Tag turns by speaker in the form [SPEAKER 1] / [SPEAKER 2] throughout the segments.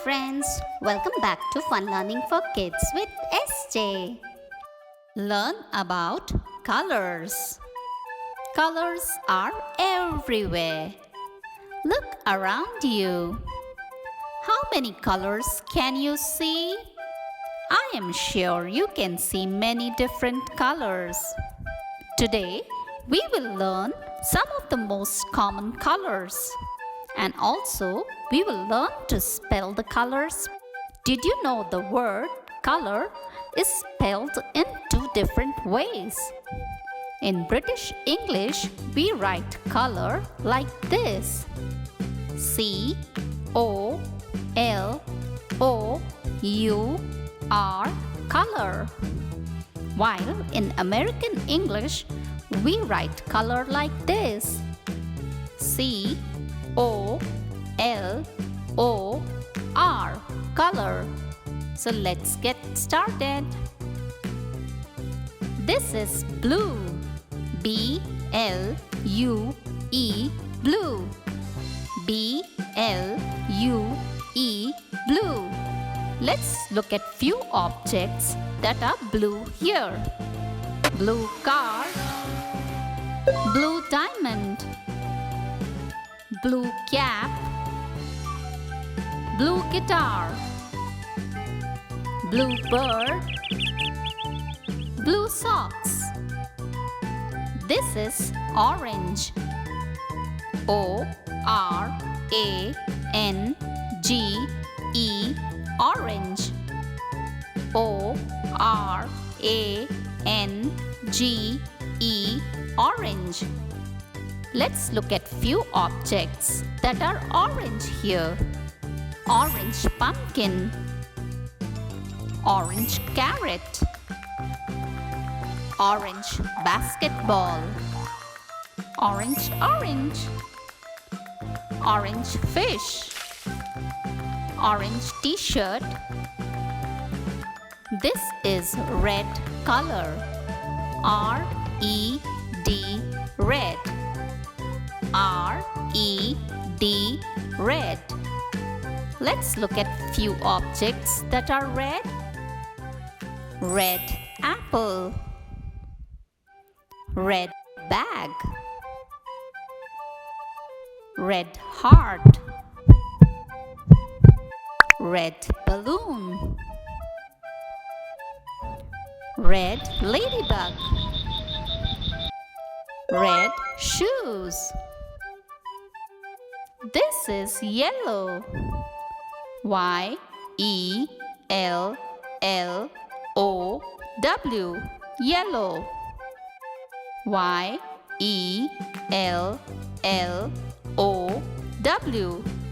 [SPEAKER 1] friends, welcome back to Fun Learning for Kids with SJ. Learn about colors. Colors are everywhere. Look around you. How many colors can you see? I am sure you can see many different colors. Today, we will learn some of the most common colors. And also, we will learn to spell the colors. Did you know the word color is spelled in two different ways? In British English, we write color like this: C-O-L-O-U-R, color. While in American English, we write color like this: C-O-L-O-R, color. So let's get started. This is blue. B-L-U-E, blue. B-L-U-E, blue. Let's look at few objects that are blue here. Blue car, blue diamond, blue cap, blue guitar, blue bird, blue socks. This is orange. O-R-A-N-G-E, orange. O-R-A-N-G-E, orange. Let's look at few objects that are orange here. Orange pumpkin, orange carrot, orange basketball, orange, orange fish, orange t-shirt. This is red color. R-E-D, red. R-E-D, red. Let's look at few objects that are red. Red apple, red bag, red heart, red balloon, red ladybug, red shoes. This is yellow. Y-E-L-L-O-W, yellow. Y-E-L-L-O-W,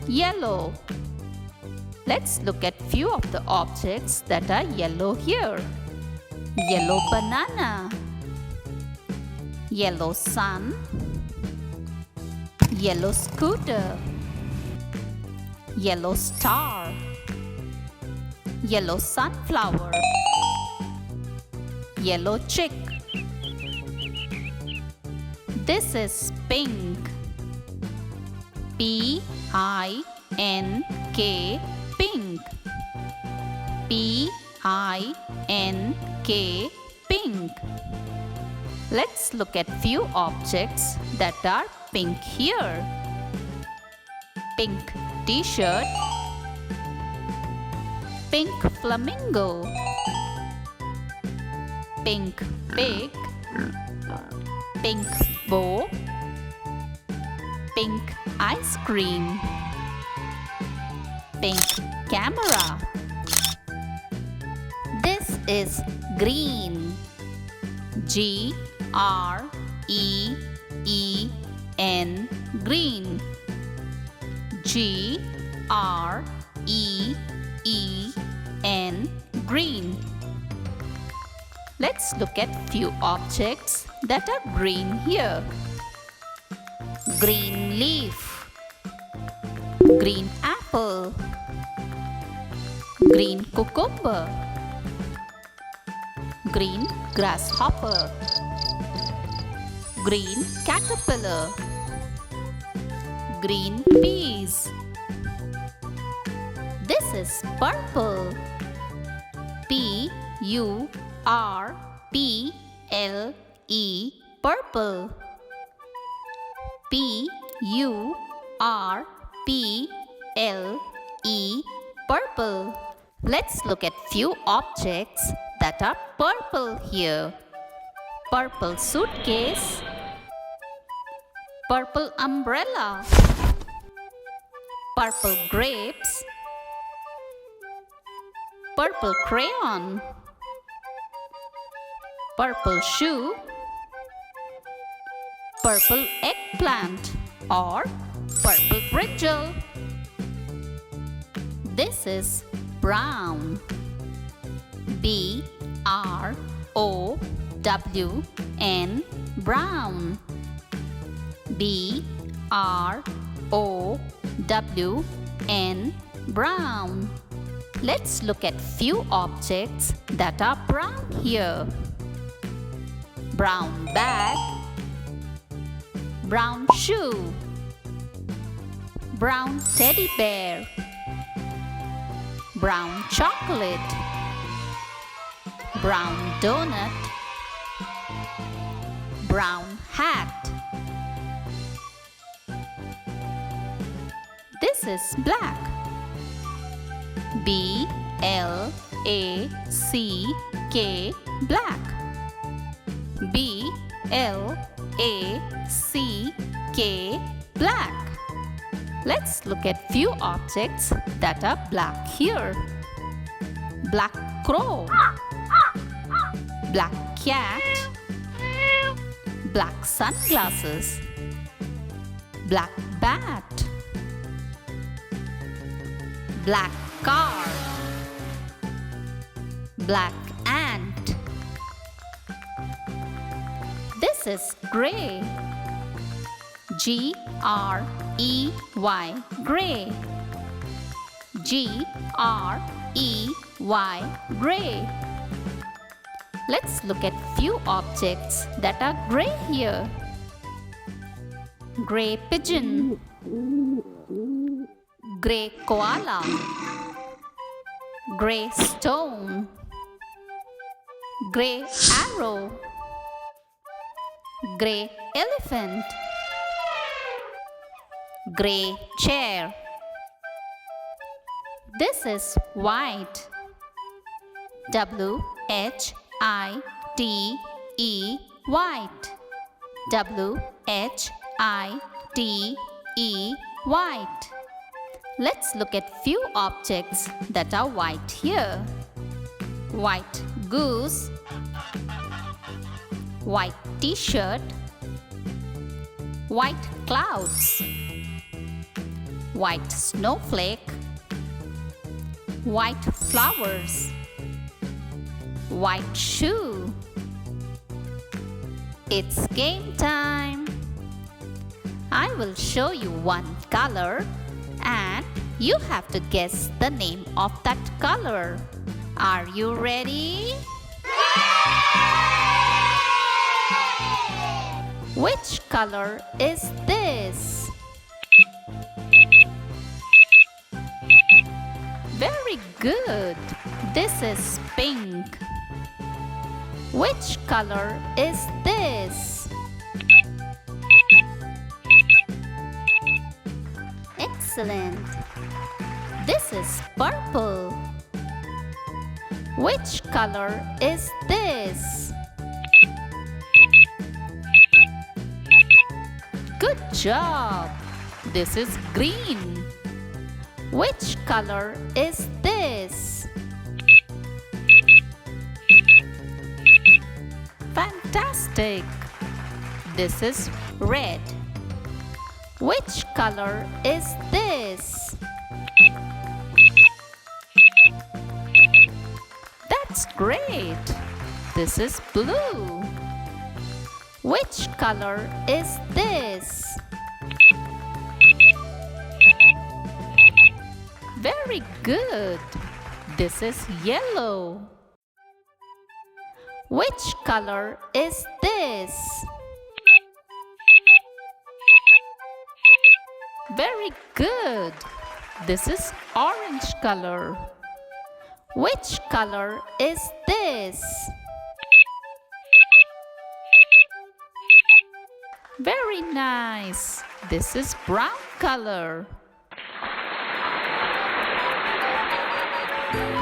[SPEAKER 1] yellow. Let's look at few of the objects that are yellow here. Yellow banana, yellow sun, yellow scooter, yellow star, yellow sunflower, yellow chick. This is pink. P-I-N-K, pink. P-I-N-K, pink. Let's look at few objects that are pink here. Pink t-shirt, pink flamingo, pink pig, pink bow, pink ice cream, pink camera. This is green. G-R-E-E-N, green. G-R-E-E-N, green. Let's look at few objects that are green here. Green leaf, green apple, green cucumber, green grasshopper, green caterpillar, green peas. This This is purple. P-U-R-P-L-E, purple. P-U-R-P-L-E, purple. Let's look at few objects that are purple here. Purple suitcase, purple umbrella, purple grapes, purple crayon, purple shoe, purple eggplant or purple brinjal. This is brown. B-R-O-W-N, brown. B-R-O-W-N, brown. Let's look at few objects that are brown here. Brown bag, brown shoe, brown teddy bear, brown chocolate, brown donut, brown hat. This is black. B-L-A-C-K, black. B-L-A-C-K, black. Let's look at few objects that are black here. Black crow, black cat, black sunglasses, black bat, black car, black ant. This is gray. G-R-E-Y, gray. G-R-E-Y, gray. Let's look at few objects that are gray here. Gray pigeon, gray koala, gray stone, gray arrow, gray elephant, gray chair. This is white. W-H-I-T-E, white. W-H-I-T-E, white. Let's look at few objects that are white here. White goose, white t-shirt, white clouds, white snowflake, white flowers, white shoe. It's game time. I will show you one color and you have to guess the name of that color. Are you ready? Which color is this? Very good. This is pink. Which color is this? Excellent. This is purple. Which color is this? Good job. This is green. Which color is this? Fantastic. This is red. Which color is this? That's great. This is blue. Which color is this? Very good. This is yellow. Which color is this? Very good. This is orange color. Which color is this? Very nice. This is brown color.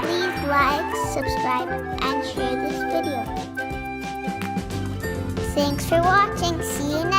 [SPEAKER 2] Please like, subscribe, and share this video. Thanks for watching. See you next time.